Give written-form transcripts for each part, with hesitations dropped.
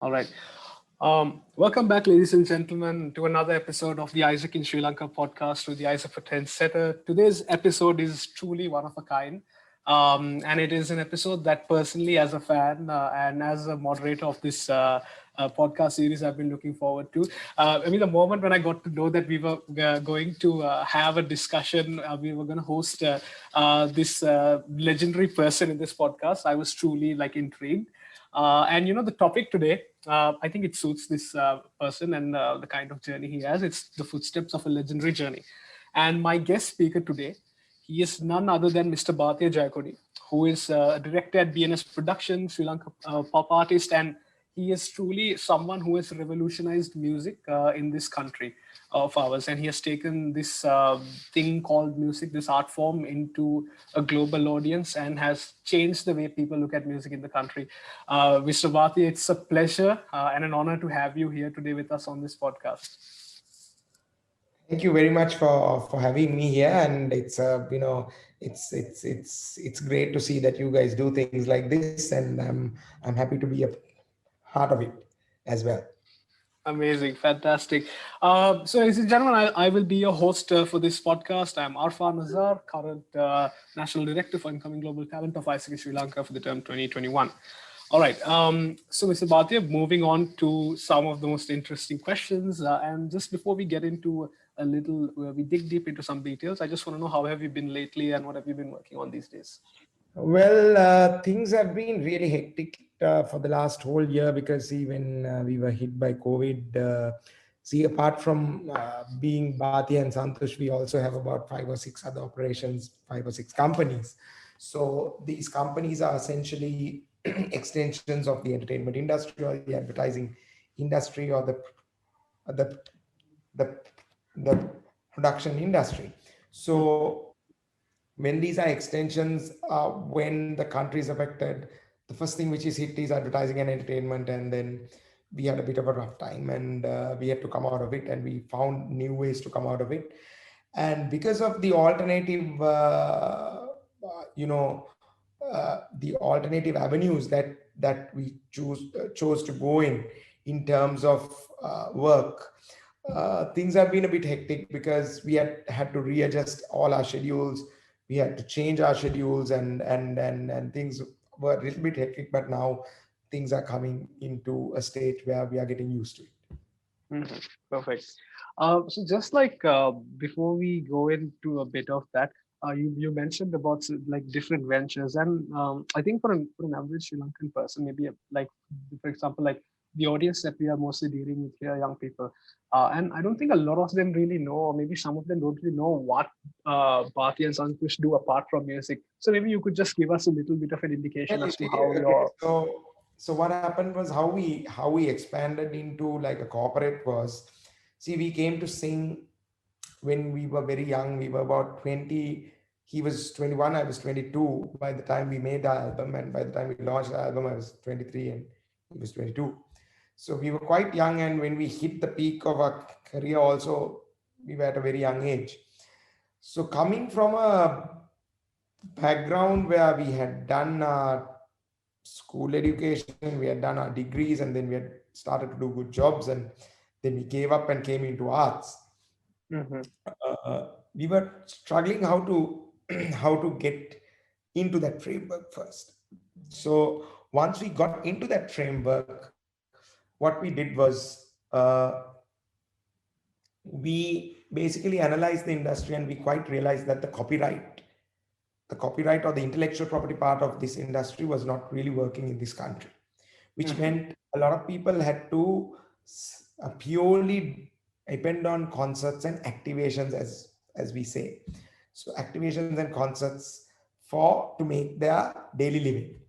All right. Welcome back, ladies and gentlemen, to another episode of the AIESEC in Sri Lanka podcast with the AIESEC for Trendsetter. Today's episode is truly one of a kind. And it is an episode that personally, as a fan and as a moderator of this podcast series, I've been looking forward to. The moment when I got to know that we were going to have a discussion, we were going to host this legendary person in this podcast, I was truly like intrigued. The topic today, I think it suits this person and the kind of journey he has. It's the footsteps of a legendary journey. And my guest speaker today, he is none other than Mr. Bathiya Jayakodi, who is a director at BNS Productions, Sri Lanka pop artist, and he is truly someone who has revolutionized music in this country of ours. And he has taken this thing called music, this art form, into a global audience and has changed the way people look at music in the country. Mr. Bathiya, it's a pleasure and an honor to have you here today with us on this podcast. Thank you very much for having me here, and it's great to see that you guys do things like this, and I'm happy to be a part of it as well. Amazing, fantastic. So, ladies and gentlemen, I will be your host for this podcast. I'm Arfan Nazar, current National Director for Incoming Global Talent of AIESEC Sri Lanka for the term 2021. All right. So, Mr. Bathiya, moving on to some of the most interesting questions. And just before we get into we dig deep into some details, I just want to know, how have you been lately and what have you been working on these days? Well, things have been really hectic for the last whole year, because even we were hit by COVID. See, apart from being Bhatia and Santosh, we also have about 5 or 6 other operations, 5 or 6 companies. So these companies are essentially extensions of the entertainment industry or the advertising industry or the, the, the production industry. So when these are extensions, when the country is affected, the first thing which is hit is advertising and entertainment. And then we had a bit of a rough time, and we had to come out of it, and we found new ways to come out of it. And because of the alternative, the alternative avenues that we chose to go in terms of work, things have been a bit hectic, because we had to readjust all our schedules. We had to change our schedules, and things were a little bit hectic, but now things are coming into a state where we are getting used to it. Mm-hmm. Perfect. So just like before we go into a bit of that, you mentioned about like different ventures, and I think for an average Sri Lankan person, maybe like, for example, like the audience that we are mostly dealing with here, young people, and I don't think a lot of them really know, or maybe some of them don't really know what Bharti and Sankush do apart from music. So maybe you could just give us a little bit of an indication Well, as to how okay, your. so what happened was, how we expanded into like a corporate was, see, we came to sing when we were very young. We were about 20. He was 21, I was 22 by the time we made the album, and by the time we launched the album, I was 23 and he was 22. So we were quite young, and when we hit the peak of our career also, we were at a very young age. So coming from a background where we had done our school education, we had done our degrees, and then we had started to do good jobs, and then we gave up and came into arts. Mm-hmm. We were struggling how to how to get into that framework first. So once we got into that framework, what we did was, we basically analyzed the industry, and we quite realized that the copyright or the intellectual property part of this industry was not really working in this country, which Mm-hmm. meant a lot of people had to purely depend on concerts and activations, as we say. So activations and concerts to make their daily living,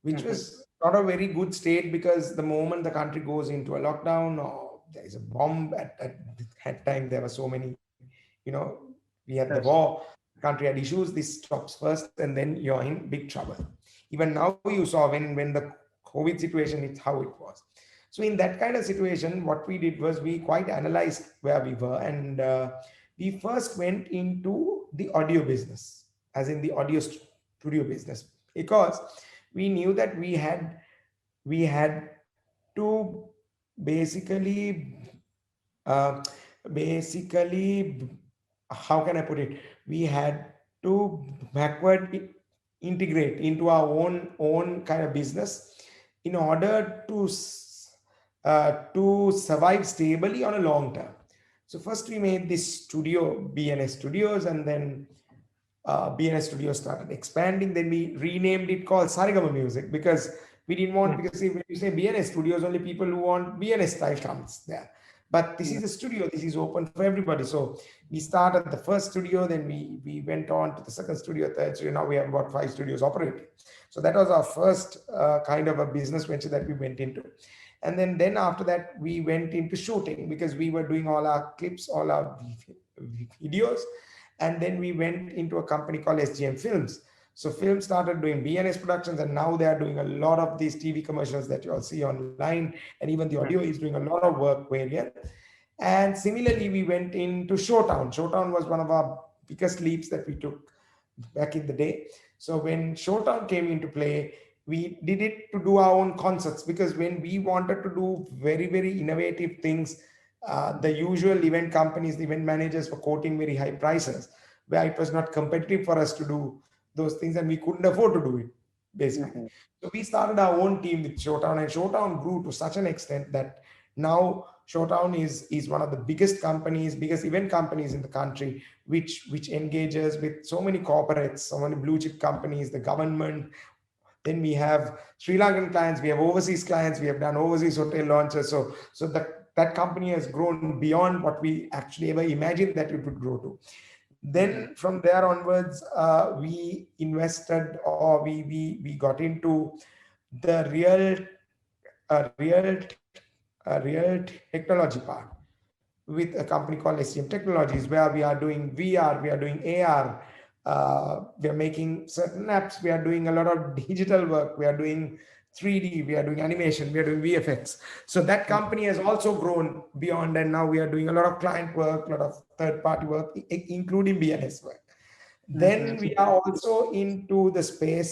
which Mm-hmm. was not a very good state, because the moment the country goes into a lockdown or there is a bomb, at that time there were so many, you know, we had the Yes. war, the country had issues, this stops first, and then you're in big trouble. Even now you saw, when the COVID situation, it's how it was. So in that kind of situation, what we did was, we quite analyzed where we were, and we first went into the audio business, as in the audio studio business, because we knew that we had to basically, uh, basically, how can I put it? We had to backward integrate into our own kind of business in order to survive stably on a long term. So first we made this studio, BNS Studios, and then BNS Studios started expanding. Then we renamed it called Sarigama Music because we didn't want, Yeah. because see, when you say BNS Studios, only people who want BNS style comes there. But this Yeah. is a studio, this is open for everybody. So we started the first studio, then we went on to the second studio, third studio. Now we have about 5 studios operating. So that was our first kind of a business venture that we went into. And then after that, we went into shooting because we were doing all our clips, all our videos. And then we went into a company called SGM Films. So film started doing BNS Productions, and now they are doing a lot of these TV commercials that you all see online, and even the audio Yeah. is doing a lot of work variant. And similarly, we went into Showtown. Showtown was one of our biggest leaps that we took back in the day. So when Showtown came into play, we did it to do our own concerts, because when we wanted to do very, very innovative things, the usual event companies, the event managers were quoting very high prices, where it was not competitive for us to do those things, and we couldn't afford to do it, basically. Mhm. So we started our own team with Showtown, and Showtown grew to such an extent that now Showtown is one of the biggest companies, biggest event companies in the country, which engages with so many corporates, so many blue chip companies, the government. Then we have Sri Lankan clients, we have overseas clients, we have done overseas hotel launches. So that company has grown beyond what we actually ever imagined that it would grow to. Mhm. Then from there onwards, we invested, or we got into the real technology part with a company called STM Technologies, where we are doing VR, we are doing AR, we are making certain apps, we are doing a lot of digital work, we are doing 3D, we are doing animation, we are doing VFX. So that company has also grown beyond, and now we are doing a lot of client work, a lot of third party work, including BNS work. Then Mhm. we are also into the space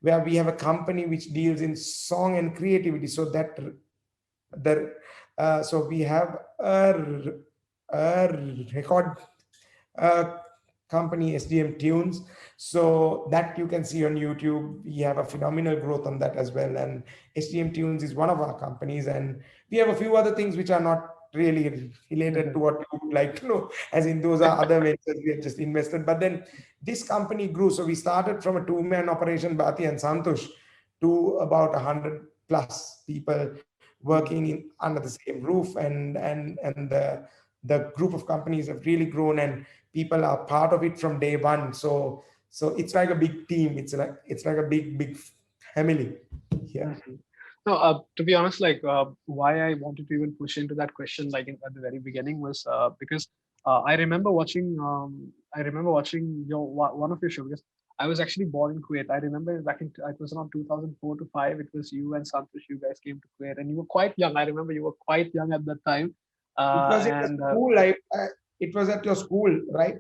where we have a company which deals in song and creativity. So that the so we have a record uh, company, SDM Tunes. So that you can see on YouTube. We have a phenomenal growth on that as well. And SDM Tunes is one of our companies. And we have a few other things which are not really related to Mhm. what you would like to know, as in those are other ventures we have just invested. But then this company grew. So we started from a two-man operation, Bathiya and Santosh, to about 100 plus people working Mhm. under the same roof. And the group of companies have really grown, and people are part of it from day one. So it's like a big team. It's like a big family. Yeah. Mhm. No, to be honest, like why I wanted to even push into that question, like at the very beginning, was because I remember watching. I remember watching one of your shows. Because I was actually born in Kuwait. I remember back in it was around 2004 to five. It was you and Santosh. You guys came to Kuwait, and you were quite young. I remember you were quite young at that time. It was in the And school. It was at your school, right?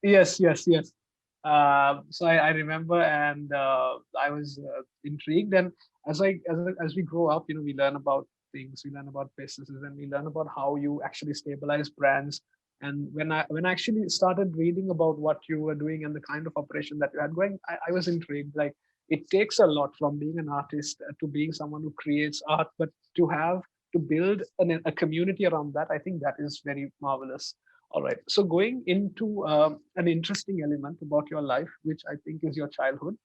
Yes, yes, yes. So I remember, and I was intrigued. And as we grow up, we learn about things, we learn about businesses, and we learn about how you actually stabilize brands. And when I actually started reading about what you were doing and the kind of operation that you had going, I was intrigued. Like it takes a lot from being an artist to being someone who creates art, but to build a community around that, I think that is very marvelous. All right. So going into an interesting element about your life, which I think is your childhood,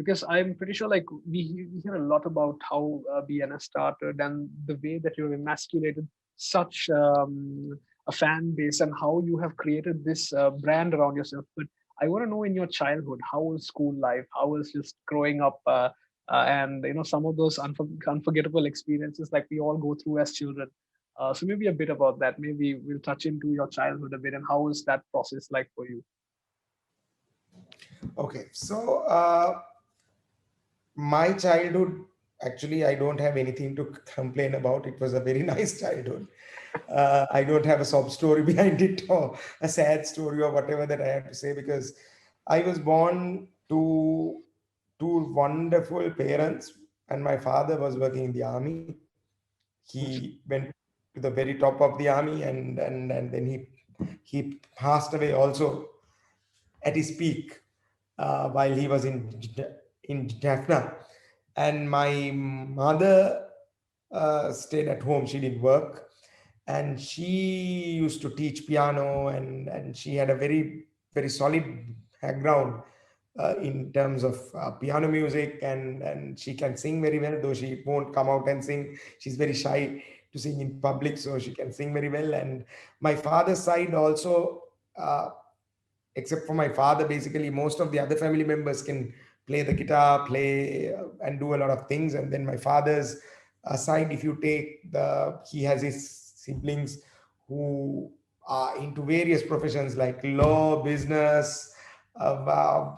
because I'm pretty sure like we hear a lot about how BNS started and the way that you've emasculated such a fan base and how you have created this brand around yourself. But I want to know in your childhood, how was school life? How was just growing up? And some of those unforgettable experiences like we all go through as children. So maybe a bit about that. Maybe we'll touch into your childhood a bit and how is that process like for you? Okay. So my childhood, actually, I don't have anything to complain about. It was a very nice childhood. I don't have a sob story behind it, or a sad story, or whatever that I have to say, because I was born to wonderful parents, and my father was working in the army. he went to the very top of the army, and then he passed away also at his peak while he was in Jaffna. And my mother stayed at home. She did work, and she used to teach piano, and she had a very solid background in terms of piano music, and she can sing very well, though she won't come out and sing. She's very shy to sing in public, so she can sing very well. And my father's side also, except for my father, basically most of the other family members can play the guitar, play and do a lot of things. And then my father's side, if you take he has his siblings who are into various professions like law, business.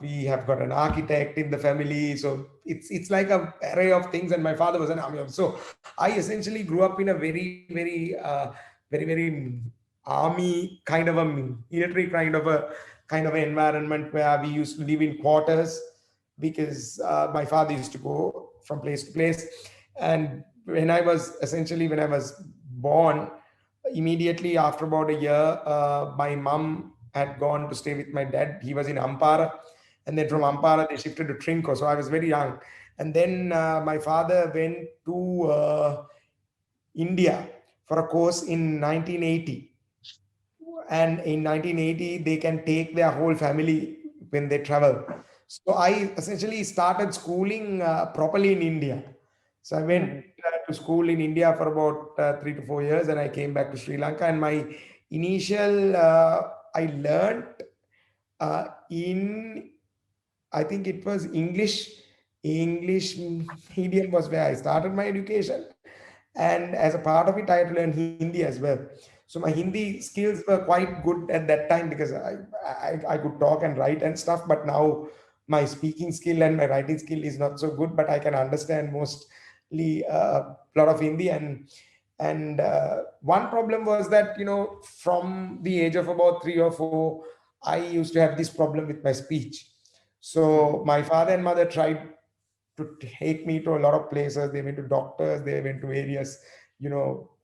We have got an architect in the family, so it's like a array of things. And my father was an army officer, so I essentially grew up in a very army kind of a military kind of an environment where we used to live in quarters, because my father used to go from place to place. And when I was born, immediately after about a year, my mom had gone to stay with my dad. He was in Ampara, and then from Ampara they shifted to Trinco, so I was very young. And then my father went to India for a course in 1980. And in 1980 they can take their whole family when they travel. So I essentially started schooling properly in India. So I went to school in India for about 3 to 4 years, and I came back to Sri Lanka. And my initial I learned in, I think it was English medium was where I started my education, and as a part of it I had to learn Hindi as well. So my Hindi skills were quite good at that time, because I could talk and write and stuff. But now my speaking skill and my writing skill is not so good, but I can understand mostly a lot of Hindi. And one problem was that, from the age of about 3 or 4, I used to have this problem with my speech. So my father and mother tried to take me to a lot of places. They went to doctors, they went to various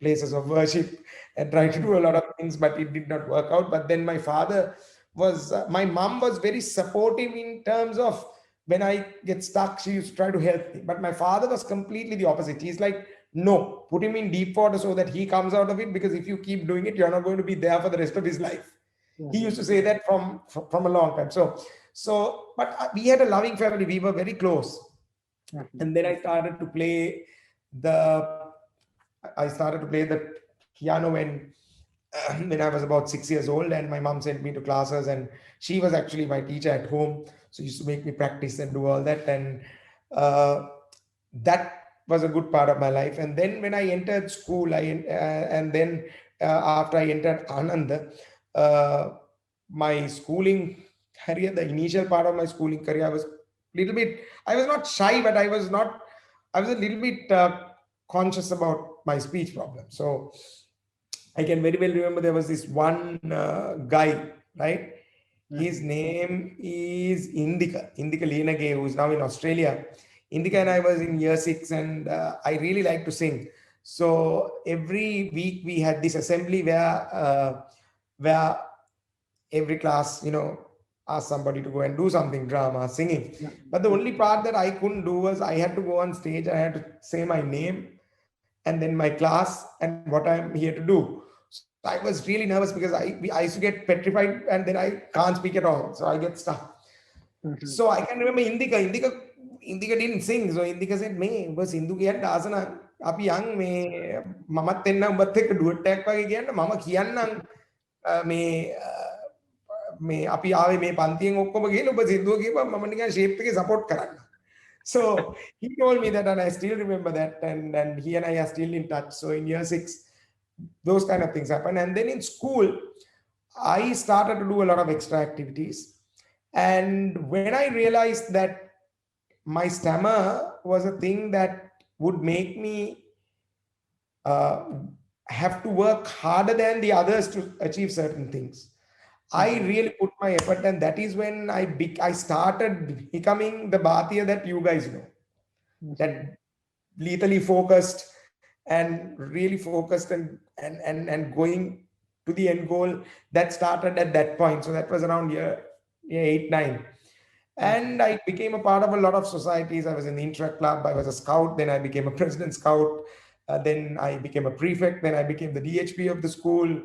places of worship, and tried to do a lot of things, but it did not work out. But then my mom was very supportive in terms of, when I get stuck, she used to try to help me. But my father was completely the opposite. He's like, no, put him in deep water so that he comes out of it, because if you keep doing it, you're not going to be there for the rest of his life. He used to say that from a long time. But we had a loving family. We were very close. And then I started to play the piano when I was about 6 years old, and my mom sent me to classes, and she was actually my teacher at home. So she used to make me practice and do all that. And that was a good part of my life. And then when I entered school, after I entered Anand, my schooling career, the initial part of my schooling career, I was not shy, but I was a little bit conscious about my speech problem. So I can very well remember there was this one guy, right? His name is Indika Leenage, who is now in Australia. Indika and I was in year 6, and I really like to sing. So every week we had this assembly where every class, asked somebody to go and do something, drama, singing. But the only part that I couldn't do was I had to go on stage. I had to say my name and then my class and what I'm here to do. So I was really nervous, because I used to get petrified, and then I can't speak at all. So I get stuck. So I can remember Indika didn't sing. So Indika said, "Me, but Sindhu kiyan asana. Api yang me mamat tenna batte ke duet tag pagi kiyan. Mama kiyan nang me me api aave me pantiyen okkoma gihela oba Sindhu kiwa mama nikan shape එකේ support karanna." So he told me that, and I still remember that, and he and I are still in touch. So in year 6, those kind of things happen. And then in school, I started to do a lot of extra activities. And when I realized that my stammer was a thing that would make me have to work harder than the others to achieve certain things, I really put my effort, and that is when I started becoming the Bathiya that you guys know, that lethally focused and really focused and going to the end goal. That started at that point. So that was around year 8, 9. And I became a part of a lot of societies. I was in the intra club. I was a scout. Then I became a president scout. Then I became a prefect. Then I became the DHP of the school,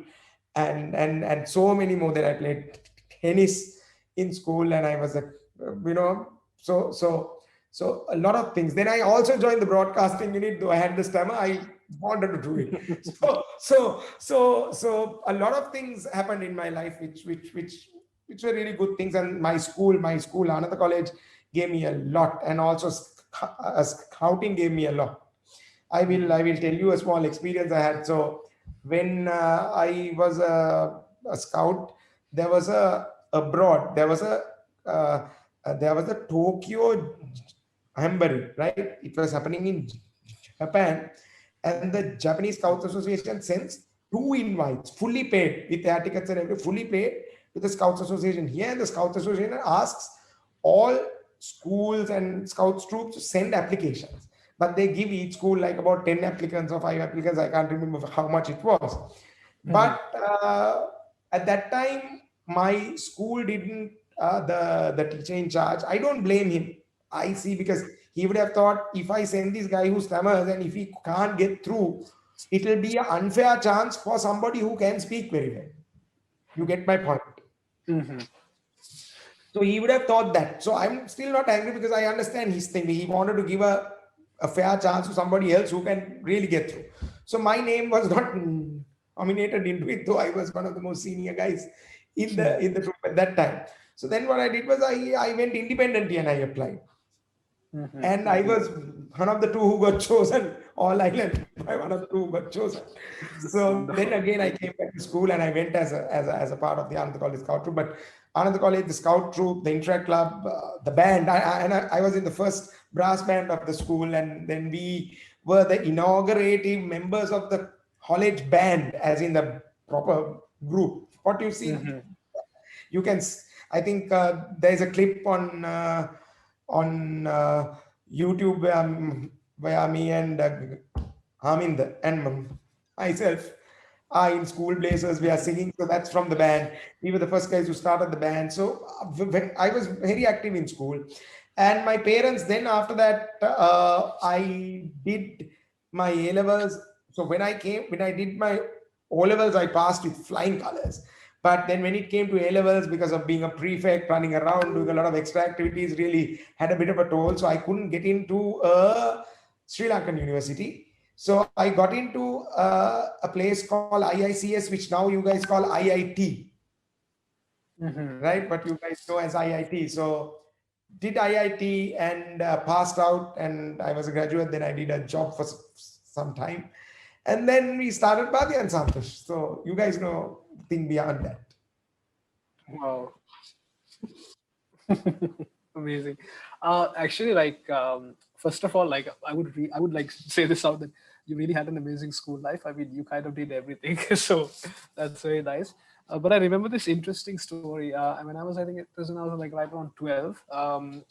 and so many more. Then I played tennis in school, and I was a you know so a lot of things. Then I also joined the broadcasting unit. Though I had the stammer, I wanted to do it. So a lot of things happened in my life, which were really good things. And my school, Ananda College, gave me a lot, and also scouting gave me a lot. I will tell you a small experience I had. So when I was a scout, there was there was a Tokyo Jamboree, right? It was happening in Japan, and the Japanese Scouts Association sends 2 invites, fully paid, with air tickets and everything, fully paid, to the Scouts Association here. And the Scouts Association asks all schools and Scouts troops to send applications, but they give each school like about 10 applicants or 5 applicants. I can't remember how much it was. But at that time, my school didn't, the teacher in charge, I don't blame him. I see, because he would have thought, if I send this guy who stammers and if he can't get through, it will be an unfair chance for somebody who can speak very well. You get my point. So he would have thought that. So I'm still not angry, because I understand his thing. He wanted to give a fair chance to somebody else who can really get through. So my name was not nominated into it, though I was one of the most senior guys in the group at that time. So then what I did was I went independently and I applied. And I was one of the 2 who got chosen, all island, by one of the 2 who got chosen. So then again, I came back to school and I went as a part of the Ananda College Scout Troop. But Ananda College, the Scout Troop, the Intra Club, the band, I was in the first brass band of the school. And then we were the inaugurating members of the college band, as in the proper group. What you see, you can, I think there's a clip on YouTube where me and Hamind and myself are in school blazers. We are singing. So that's from the band. We were the first guys who started the band. So I was very active in school. And my parents, then after that, I did my A-levels. So when I did my O-levels, I passed with flying colors. But then when it came to A-levels, because of being a prefect, running around, doing a lot of extra activities, really had a bit of a toll. So I couldn't get into a Sri Lankan university. So I got into a place called IICS, which now you guys call IIT. Right? But you guys know as IIT. So did IIT and passed out, and I was a graduate. Then I did a job for some time. And then we started Bathiya and Santosh. So you guys know thing beyond that. Wow. Amazing. Actually, like, first of all, like, I would like say this out, that you really had an amazing school life. I mean, you kind of did everything. So that's very nice. But I remember this interesting story. When I think it was when I was like right around 12.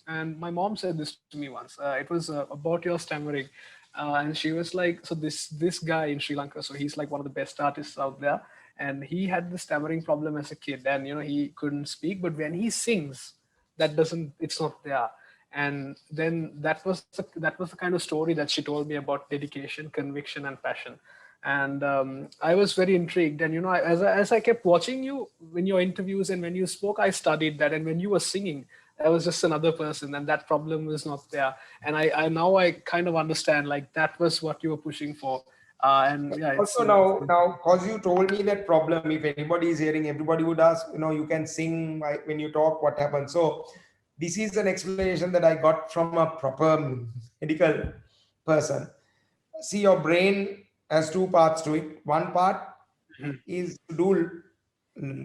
And my mom said this to me once. It was about your stammering. And she was like, so this guy in Sri Lanka, so he's like one of the best artists out there. And he had the stammering problem as a kid, and he couldn't speak. But when he sings, it's not there. And then that was the kind of story that she told me about dedication, conviction, and passion. And I was very intrigued. And as I kept watching you in your interviews and when you spoke, I studied that. And when you were singing, I was just another person, and that problem was not there. And I now kind of understand, like, that was what you were pushing for. And yeah, also now because you told me that problem, if anybody is hearing, everybody would ask, you can sing when you talk, what happens? So this is an explanation that I got from a proper medical person. See, your brain has 2 parts to it. One part is to do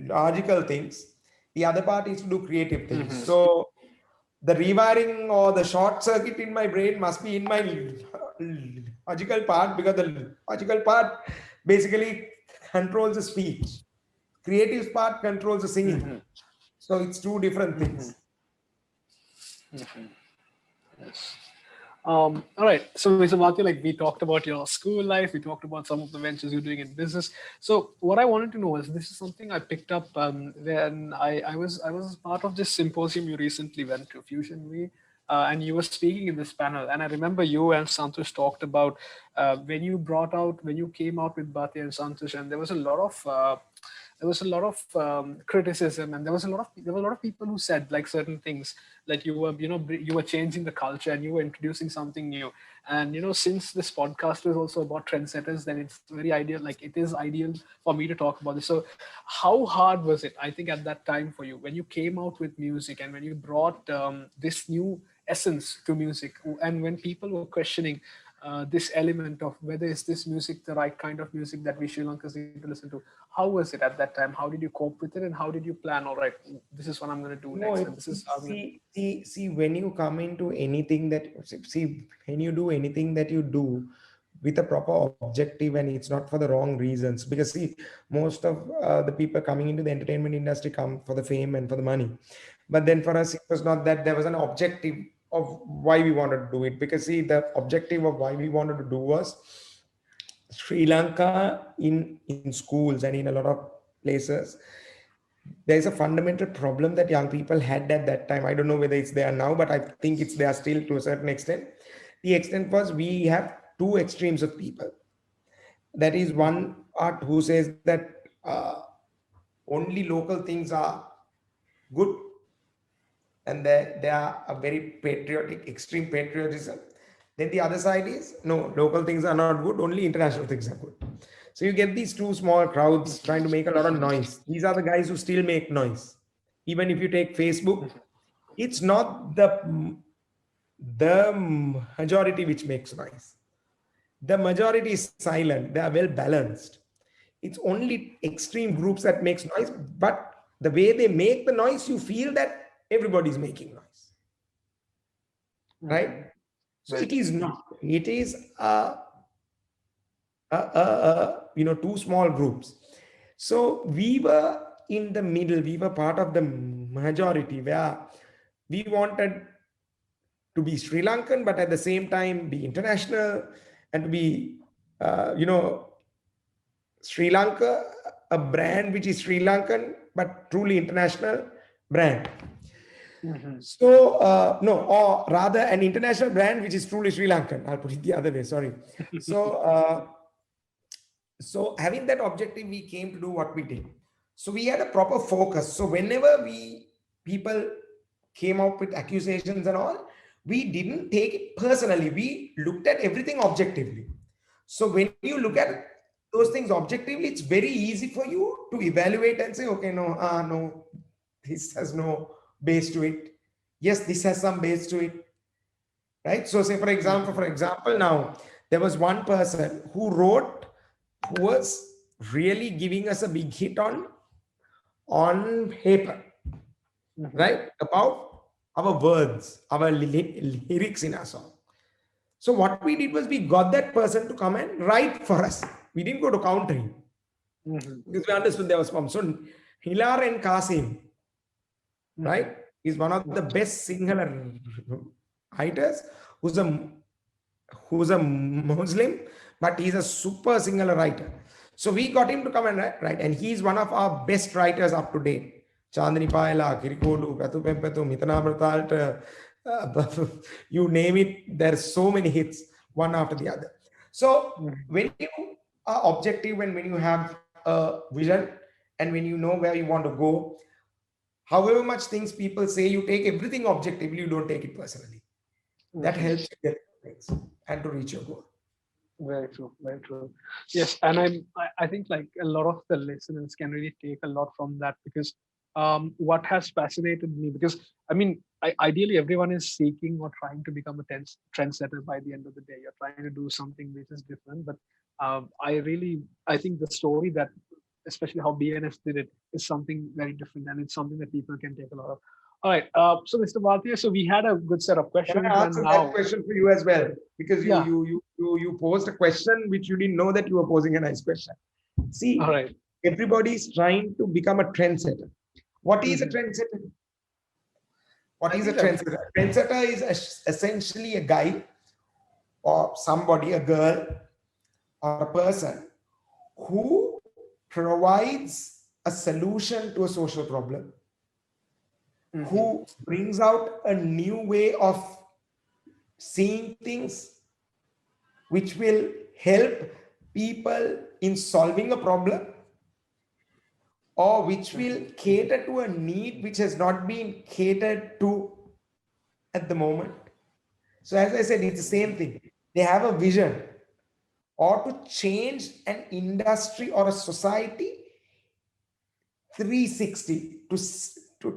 logical things. The other part is to do creative things. So the rewiring or the short circuit in my brain must be in my logical part, because the logical part basically controls the speech. Creative part controls the singing. So it's 2 different things. Yes. All right. So, Mr. Bhatia, like we talked about your school life, we talked about some of the ventures you're doing in business. So, what I wanted to know is this is something I picked up when I was part of this symposium you recently went to, Fusion We, and you were speaking in this panel. And I remember you and Santosh talked about when you came out with Bhatia and Santosh, and there was a lot of criticism, and there were a lot of people who said like certain things, like you were changing the culture and you were introducing something new. And since this podcast is also about trendsetters, then it's very ideal, like it is ideal for me to talk about this. So how hard was it, I think, at that time for you when you came out with music and when you brought this new essence to music, and when people were questioning this element of whether is this music the right kind of music that we Sri Lankans need to listen to? How was it at that time? How did you cope with it, and how did you plan? All right, this is what I'm going to do No, next, and this is how I'm going to. see, when you come into anything that, see, when you do anything that you do with a proper objective, and it's not for the wrong reasons, because see, most of the people coming into the entertainment industry come for the fame and for the money. But then for us, it was not that. There was an objective of why we wanted to do it, because see, the objective of why we wanted to do was Sri Lanka in schools and in a lot of places. There's a fundamental problem that young people had at that time. I don't know whether it's there now, but I think it's there still to a certain extent. The extent was we have two extremes of people. That is one part who says that only local things are good, and they are a very patriotic, extreme patriotism. Then the other side is no, local things are not good, only international things are good. So you get these two small crowds trying to make a lot of noise. These are the guys who still make noise. Even if you take Facebook, it's not the majority which makes noise. The majority is silent. They are well balanced. It's only extreme groups that makes noise, but the way they make the noise, you feel that everybody's making noise, right? So it is not. It is two small groups. So we were in the middle. We were part of the majority where we wanted to be Sri Lankan, but at the same time be international, and to be, Sri Lanka, a brand which is Sri Lankan, but truly international brand. So, no, or rather an international brand which is truly Sri Lankan. I'll put it the other way, sorry. So having that objective, we came to do what we did. So we had a proper focus. So whenever people came up with accusations and all, we didn't take it personally. We looked at everything objectively. So when you look at those things objectively, it's very easy for you to evaluate and say, okay, no, this has no base to it. Yes, this has some base to it, right? So say, for example, now there was one person who was really giving us a big hit on paper, right? About our words, our lyrics in our song. So what we did was we got that person to come and write for us. We didn't go to counter him because we understood there was problem. So Hilar and Kasim, right, is one of the best singer writers who's a Muslim, but he's a super singer writer. So we got him to come and write, and he's one of our best writers up to date. Chandani Paila, Kirikodu, Petu Pempetu, Mitana Bratalta, you name it, there's so many hits, one after the other. So when you are objective and when you have a vision and when you know where you want to go, however much things people say, you take everything objectively, you don't take it personally. That helps you get things and to reach your goal. Very true, very true. Yes, and I think like a lot of the listeners can really take a lot from that, because what has fascinated me, because I mean, ideally everyone is seeking or trying to become a trendsetter by the end of the day. You're trying to do something which is different, but I think the story that, especially how BNS did it, is something very different, and it's something that people can take a lot of. All right, so Mr. Bhatia, so we had a good set of questions. Can I answer that question for you as well? Because you posed a question which you didn't know that you were posing a nice question. See, all right, everybody is trying to become a trendsetter. What is a trendsetter? What is a trendsetter? Trendsetter is essentially a guy or somebody, a girl or a person who provides a solution to a social problem, who brings out a new way of seeing things, which will help people in solving a problem, or which will cater to a need which has not been catered to at the moment. So as I said, it's the same thing. They have a vision or to change an industry or a society 360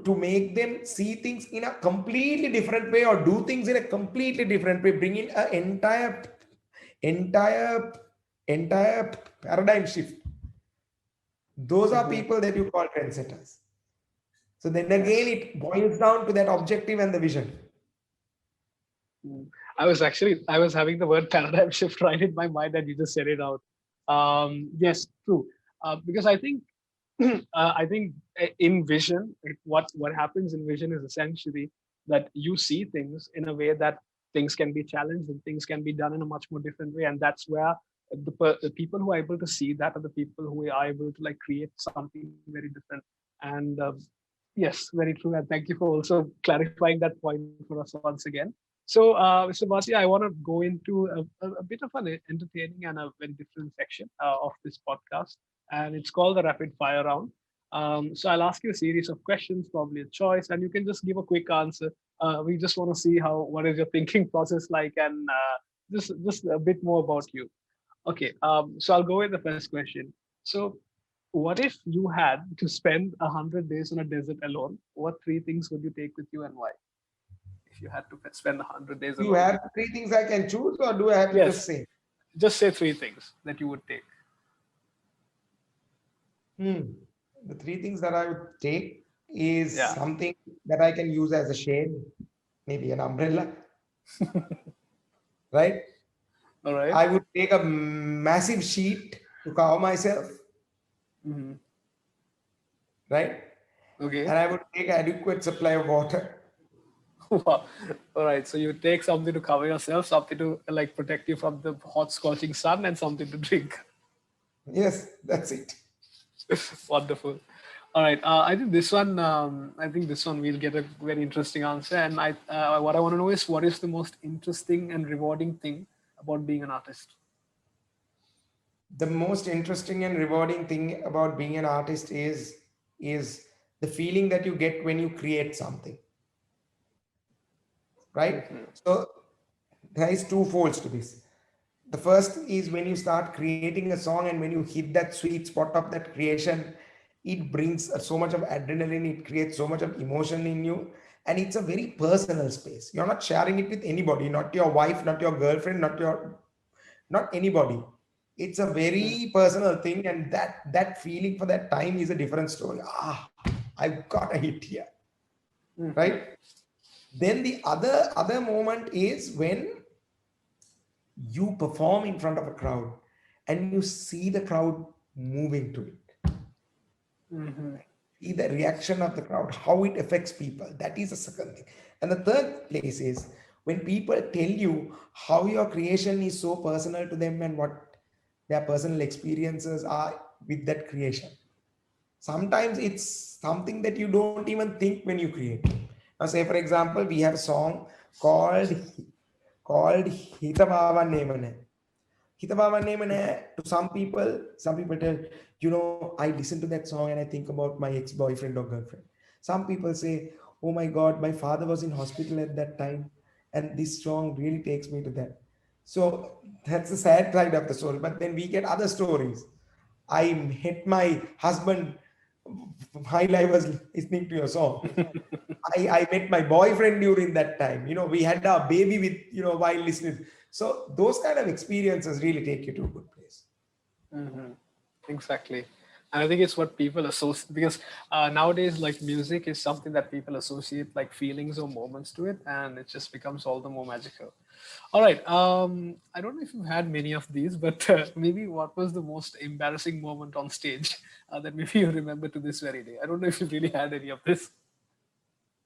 to make them see things in a completely different way or do things in a completely different way, bring in an entire paradigm shift. Those are people that you call trendsetters. So then again, it boils down to that objective and the vision. I was having the word paradigm shift right in my mind, and you just said it out. Yes, true. Because I think in vision, what happens in vision is essentially that you see things in a way that things can be challenged and things can be done in a much more different way, and that's where the people who are able to see that are the people who are able to like create something very different. And yes, very true. And thank you for also clarifying that point for us once again. So, Mr. Basi, I want to go into a bit of an entertaining and a very different section of this podcast, and it's called the rapid fire round. So I'll ask you a series of questions, probably a choice, and you can just give a quick answer. We just want to see what is your thinking process like, and just a bit more about you. Okay, so I'll go with the first question. So, what if you had to spend 100 days on a desert alone? What three things would you take with you, and why? If you had to spend 100 days You alone. have three things I can choose, or do I have to just Yes, say? just say three things that you would take. The three things that I would take is Yeah. something that I can use as a shade, maybe an umbrella, right? All right. I would take a massive sheet to cover myself, Mm-hmm. right? Okay. And I would take adequate supply of water. Wow. All right. So you take something to cover yourself, something to like protect you from the hot scorching sun, and something to drink. Yes, that's it. Wonderful. All right. I think this one. I think this one we'll get a very interesting answer. And what I want to know is what is the most interesting and rewarding thing about being an artist? The most interesting and rewarding thing about being an artist is the feeling that you get when you create something, right? So there is two folds to this. The first is when you start creating a song and when you hit that sweet spot of that creation, it brings so much of adrenaline, it creates so much of emotion in you, and it's a very personal space. You're not sharing it with anybody, not your wife, not your girlfriend, not anybody. It's a very personal thing, and that feeling for that time is a different story. I've got a hit here, right? Then the other moment is when you perform in front of a crowd and you see the crowd moving to it. See the reaction of the crowd, how it affects people. That is the second thing. And the third place is when people tell you how your creation is so personal to them and what their personal experiences are with that creation. Sometimes it's something that you don't even think when you create. Now, say for example, we have a song called Hitavava Nemane. Hitavava Nemane, to some people tell, I listen to that song and I think about my ex-boyfriend or girlfriend. Some people say, oh my God, my father was in hospital at that time, and this song really takes me to that. So that's the sad side of the story. But then we get other stories. I met my husband while I was listening to your song. I met my boyfriend during that time. We had a baby with, while listening. So those kind of experiences really take you to a good place. Exactly. And I think it's what people associate because nowadays, like music is something that people associate like feelings or moments to it, and it just becomes all the more magical. All right. I don't know if you've had many of these, but maybe what was the most embarrassing moment on stage that maybe you remember to this very day? I don't know if you've really had any of this.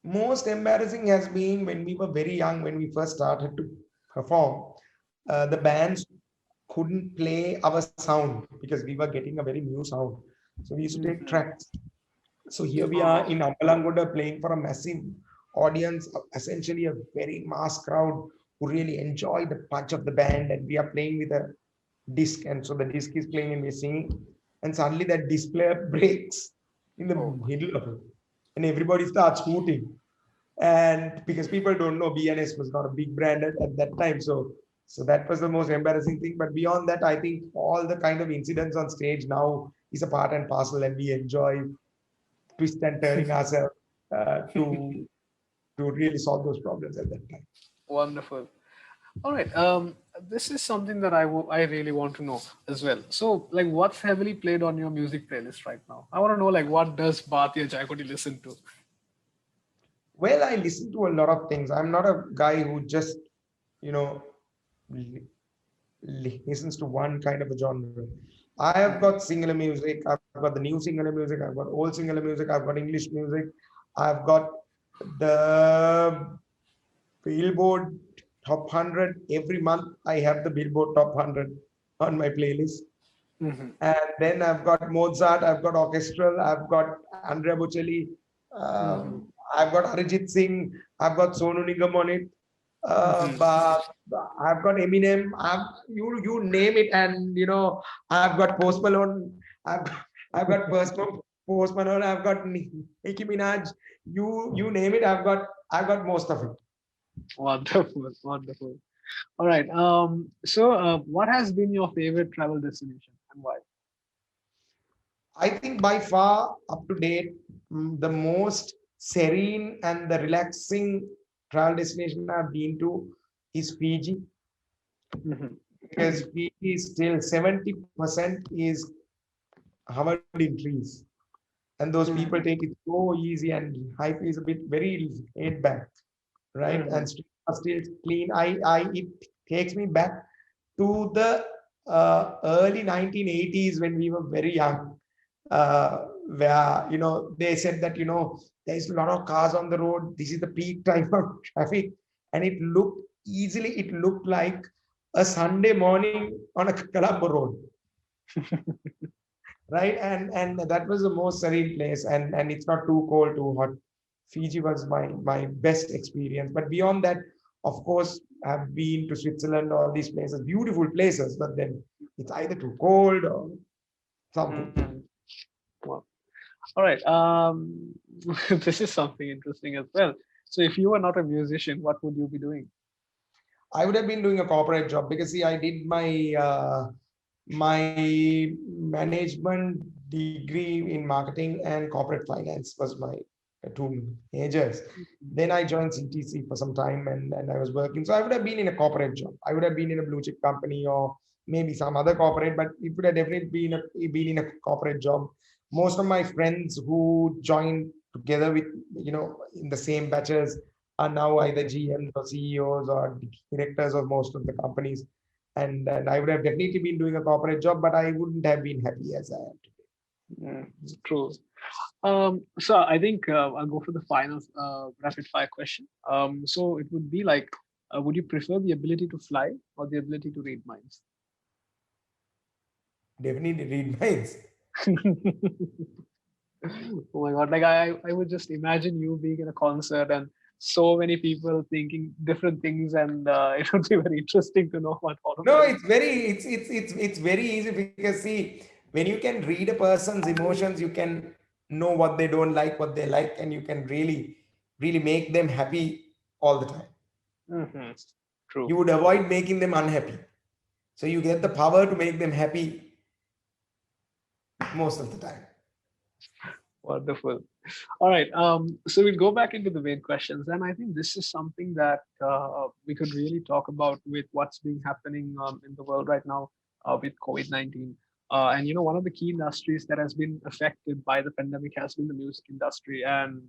Most embarrassing has been when we were very young, when we first started to perform. the bands couldn't play our sound because we were getting a very new sound. So we used to take Mhm. tracks. So here we are Oh, in Ambalangoda playing for a massive audience, essentially a very mass crowd who really enjoy the punch of the band. And we are playing with a disc, and so the disc is playing and we're singing. And suddenly that disc player breaks in the oh, middle of it, and everybody starts hooting. And because people don't know, BNS was not a big brand at that time, so that was the most embarrassing thing. But beyond that, I think all the kind of incidents on stage now is a part and parcel, and we enjoy twist and turning ourselves to really solve those problems at that time. wonderful. All right. This is something that I really want to know as well. So, like, what's heavily played on your music playlist right now? I want to know, like, what does Bathiya Jayakodi listen to? Well, I listen to a lot of things. I'm not a guy who just, you know, li- listens to one kind of a genre. I have got singular music. I've got the new singular music. I've got old singular music. I've got English music. I've got the Billboard Top 100. Every month, I have the Billboard Top 100 on my playlist. Mm-hmm. And then I've got Mozart. I've got orchestral. I've got Andrea Bocelli. Mm-hmm. I've got Arijit Singh. I've got Sonu Nigam on it. Mm-hmm. But I've got Eminem. You name it, and I've got Post Malone. I've I've got Post Malone. I've got Nicki Minaj. You name it. I've got most of it. Wonderful, wonderful. All right. So, what has been your favorite travel destination and why? I think by far up to date, the most serene and the relaxing travel destination I've been to is Fiji, Mm-hmm. because Fiji is still 70% is covered in trees. And those people Mm-hmm. take it so easy, and life is a bit very laid back, right? Mm-hmm. And streets are still clean. It takes me back to the early 1980s when we were very young, where they said that there's a lot of cars on the road. This is the peak time of traffic, and it looked like a Sunday morning on a Colombo road, right? And that was the most serene place, and it's not too cold, too hot. Fiji was my best experience. But beyond that, of course, I've been to Switzerland, all these places, beautiful places, but then it's either too cold or something. Mm-hmm. Well, all right. This is something interesting as well. So, if you were not a musician, what would you be doing? I would have been doing a corporate job because see, I did my management degree in marketing, and corporate finance was my two majors. Then I joined CTC for some time, and I was working. So I would have been in a corporate job. I would have been in a blue chip company or maybe some other corporate, but it would have definitely been in a corporate job. Most of my friends who joined together with in the same batches are now either GMs or CEOs or directors of most of the companies. And I would have definitely been doing a corporate job, but I wouldn't have been happy as I am today. Mm, true. So I think I'll go for the final rapid fire question. So it would be like, would you prefer the ability to fly or the ability to read minds? Definitely read minds. Oh my God! Like I would just imagine you being in a concert and so many people thinking different things, and it would be very interesting to know what all of No, them. it's very easy because see, when you can read a person's emotions, you can know what they don't like, what they like, and you can really make them happy all the time. Hmm. True. You would avoid making them unhappy. So you get the power to make them happy most of the time. Wonderful. All right. So we'll go back into the main questions, and I think this is something that we could really talk about with what's being happening in the world right now with COVID-19. And one of the key industries that has been affected by the pandemic has been the music industry. And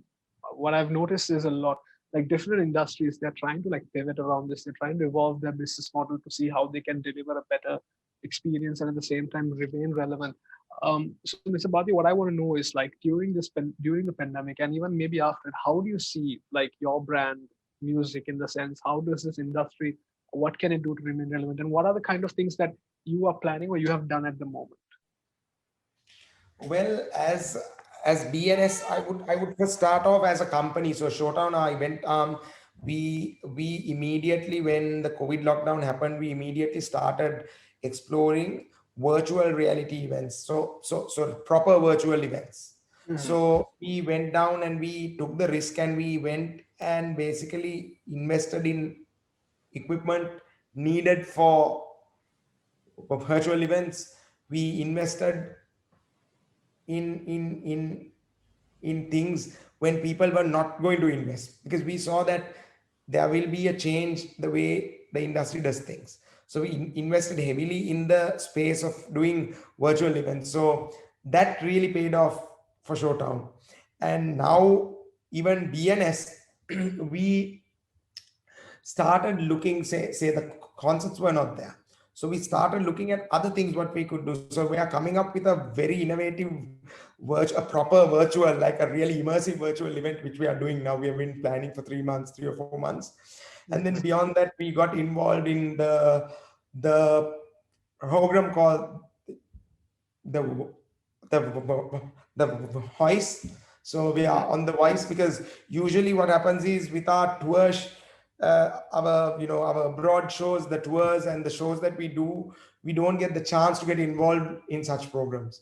what I've noticed is a lot like different industries they're trying to like pivot around this. They're trying to evolve their business model to see how they can deliver a better experience and at the same time remain relevant. So, Mr. Bhati, what I want to know is like during the pandemic and even maybe after, how do you see like your brand music in the sense how does this industry what can it do to remain relevant, and what are the kind of things that you are planning or you have done at the moment? Well, as BNS, I would first start off as a company. So Showtown, I went we immediately, when the COVID lockdown happened, we immediately started exploring virtual reality events. So proper virtual events. So we went down and we took the risk, and we went and basically invested in equipment needed for virtual events. We invested in in things when people were not going to invest, because we saw that there will be a change the way the industry does things. So we invested heavily in the space of doing virtual events. So that really paid off for Showtown. And now even BNS, we started looking, say the concepts were not there, so we started looking at other things what we could do. So we are coming up with a very innovative a proper virtual, like a really immersive virtual event, which we are doing now. We have been planning for 3 months, 3 or 4 months. And then beyond that, we got involved in the program called the the voice. So we are on the voice, because usually what happens is with our tours, our abroad shows, the tours and the shows that we do, we don't get the chance to get involved in such programs.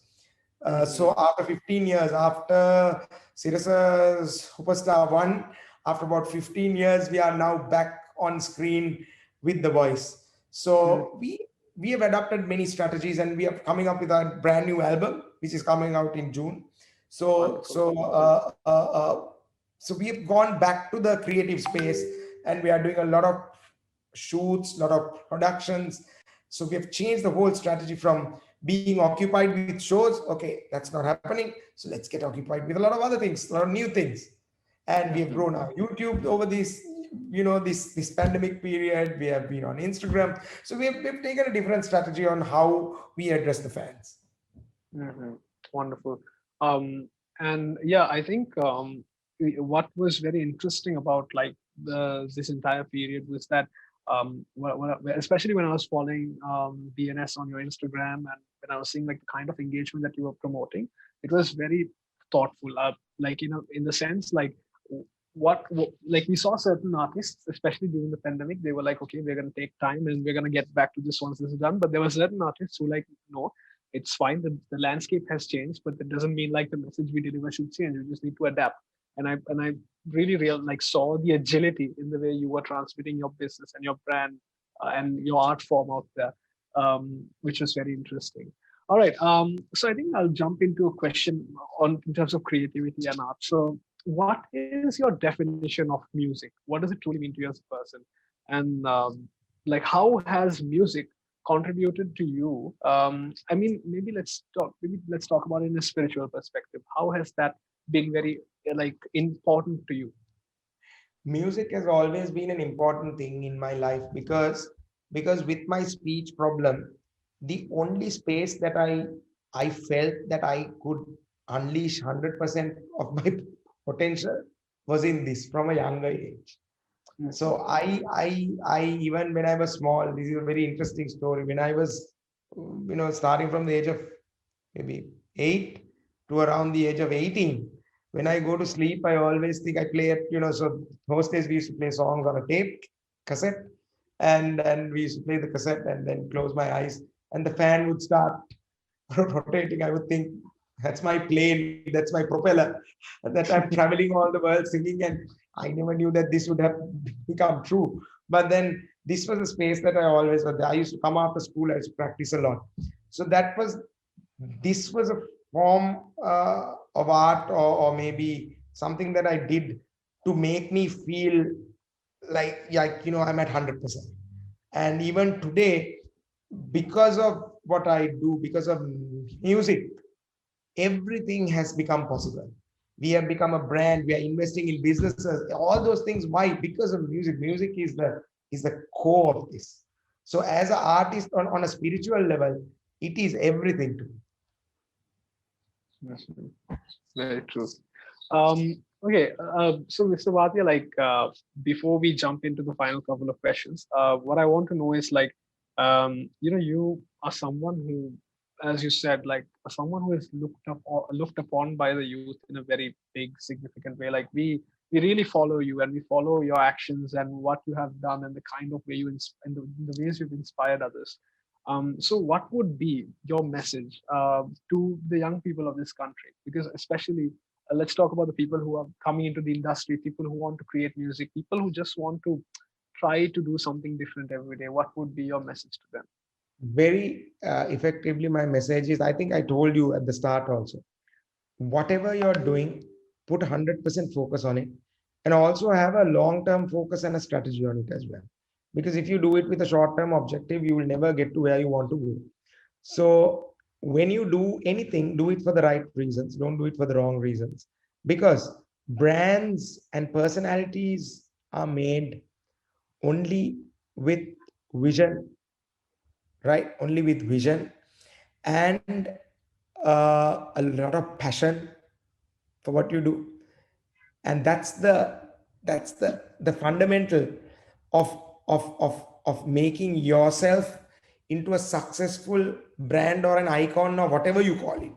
So after 15 years, after Sirisa's Superstar 1, after about 15 years, we are now back on screen with the voice. So we have adopted many strategies, and we are coming up with a brand new album, which is coming out in June. So we have gone back to the creative space, and we are doing a lot of shoots, a lot of productions. So we have changed the whole strategy from being occupied with shows. Okay, that's not happening. So let's get occupied with a lot of other things, a lot of new things. And we have grown our YouTube over this pandemic period. We have been on Instagram. So we've taken a different strategy on how we address the fans. Wonderful. And yeah, I think what was very interesting about like this entire period was that especially when I was following BNS on your Instagram, and when I was seeing like the kind of engagement that you were promoting, it was very thoughtful. Like, in the sense like like we saw certain artists, especially during the pandemic, they were like, okay, we're going to take time and we're going to get back to this once this is done. But there were certain artists who like, no, it's fine. The landscape has changed, but that doesn't mean like the message we deliver should change. We just need to adapt. And I really like saw the agility in the way you were transmitting your business and your brand and your art form out there, which was very interesting. All right. So I think I'll jump into a question in terms of creativity and art. So what is your definition of music? What does it truly mean to you as a person? And like, how has music contributed to you? I mean, maybe let's talk about it in a spiritual perspective. How has that been very like important to you? Music has always been an important thing in my life, because with my speech problem, the only space that I felt that I could unleash 100% of my potential was in this from a younger age. So I even when I was small, this is a very interesting story. When I was, starting from the age of maybe 8 to around the age of 18, when I go to sleep, I always think I play so those days we used to play songs on a tape cassette, and we used to play the cassette and then close my eyes, and the fan would start rotating. I would think, that's my plane, that's my propeller, that I'm traveling all the world singing. And I never knew that this would have become true. But then this was a space that I always was. I used to come after school, I used to practice a lot. So this was a form of art, or maybe something that I did to make me feel like I'm at 100%. And even today, because of what I do, because of music, everything has become possible. We have become a brand, we are investing in businesses, all those things. Why? Because of music. Music is the core of this. So as an artist on a spiritual level, it is everything to me. Very true. Um, Okay, so Mr. Bhatia, before we jump into the final couple of questions, what I want to know is you are someone who, as you said, someone who is looked upon by the youth in a very big, significant way. Like we really follow you and we follow your actions and what you have done and the kind of way and the ways you've inspired others. So what would be your message to the young people of this country? Because especially let's talk about the people who are coming into the industry, people who want to create music, people who just want to try to do something different every day. What would be your message to them? Very effectively, my message is, I think I told you at the start also, whatever you're doing, put 100% focus on it, and also have a long-term focus and a strategy on it as well. Because if you do it with a short-term objective, you will never get to where you want to go. So when you do anything, do it for the right reasons. Don't do it for the wrong reasons. Because brands and personalities are made only with vision, right? Only with vision and a lot of passion for what you do. And that's the fundamental of of making yourself into a successful brand or an icon or whatever you call it,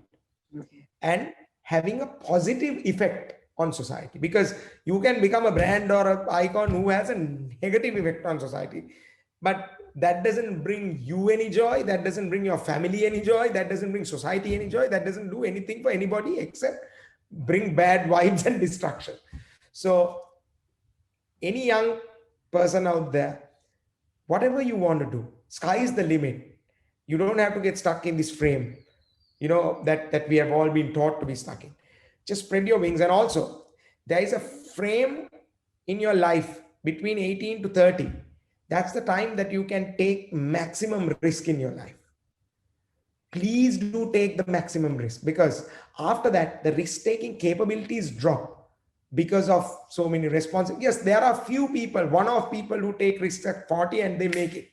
and having a positive effect on society. Because you can become a brand or an icon who has a negative effect on society, but that doesn't bring you any joy, that doesn't bring your family any joy, that doesn't bring society any joy, that doesn't do anything for anybody except bring bad vibes and destruction. So any young person out there, whatever you want to do, sky is the limit. You don't have to get stuck in this frame, that we have all been taught to be stuck in. Just spread your wings. And also, there is a frame in your life between 18 to 30. That's the time that you can take maximum risk in your life. Please do take the maximum risk, because after that, the risk taking capabilities drop because of so many responses. Yes, there are few people, one-off people who take risks at 40 and they make it.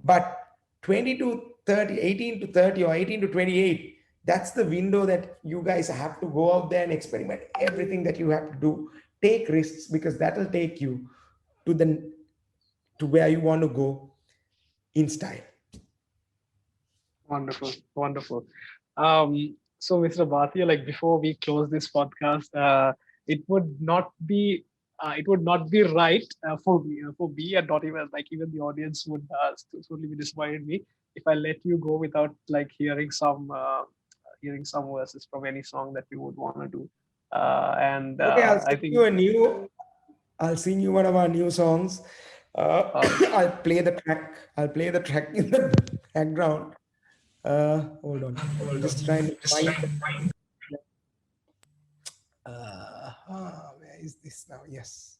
But 20 to 30, 18 to 30 or 18 to 28, that's the window that you guys have to go out there and experiment everything that you have to do. Take risks, because that will take you to where you want to go in style. Wonderful, wonderful. So, Mr. Bhatia, before we close this podcast, it would not be right for me, and not even even the audience would totally be disappointed me if I let you go without hearing some verses from any song that you would want to do. And Okay, I think I'll sing you one of our new songs. uh, I'll play the track. I'll play the track in the background. Hold on. I'm just trying to find. Where is this now? Yes.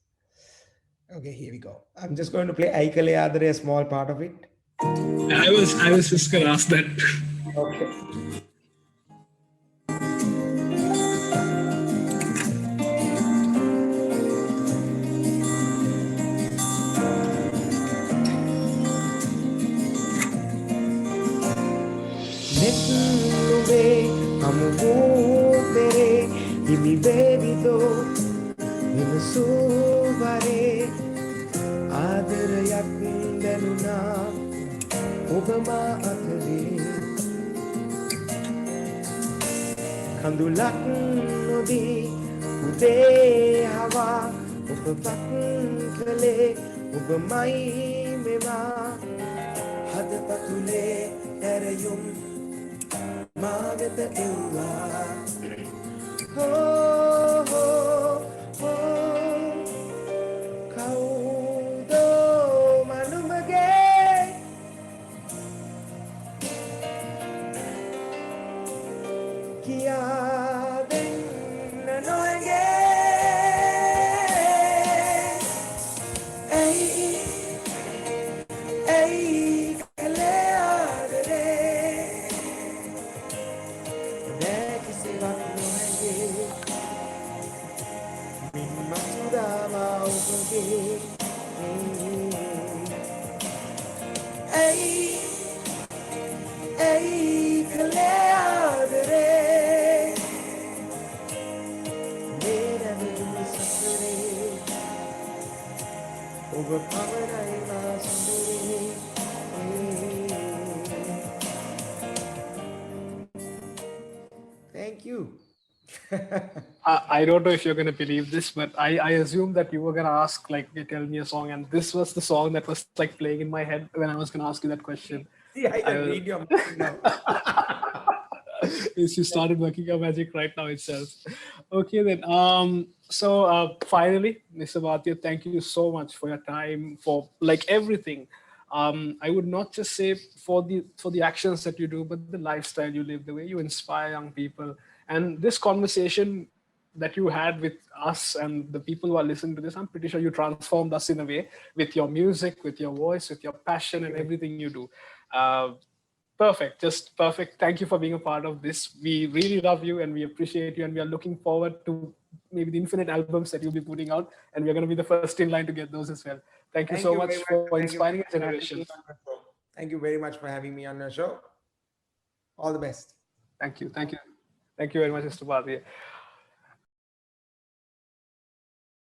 Okay, here we go. I'm just going to play Aikale Adare, a small part of it. I was just gonna ask that. Okay. Netuve amutere imi bebido imsuvare adarayak danuna obama atare kandulak nodi ude hawa obapak kale obamai mema hadpatule erayum magata ewa oh oh oh kaudo manumage kia den noenge ei ei Hey, hey, kaleadere. Thank you. I don't know if you're going to believe this, but I assume that you were going to ask, like, you tell me a song, and this was the song that was like playing in my head when I was going to ask you that question. See, I I can was, read your mind now. Yes, you started working your magic right now itself. Okay, then. Finally, Mr. Bhatia, thank you so much for your time, for like everything. I would not just say for the actions that you do, but the lifestyle you live, the way you inspire young people, and this conversation that you had with us and the people who are listening to this. I'm pretty sure you transformed us in a way with your music, with your voice, with your passion, and everything you do. Uh, Perfect, just perfect. Thank you for being a part of this. We really love you and we appreciate you, and we are looking forward to maybe the infinite albums that you'll be putting out, and we're going to be the first in line to get those as well. Thank you Thank so you very much much. for Thank you inspiring a for having generation. me on the show. Thank you very much for having me on your show. All the best. Thank you, thank you, thank you very much, Mr. Bhatia.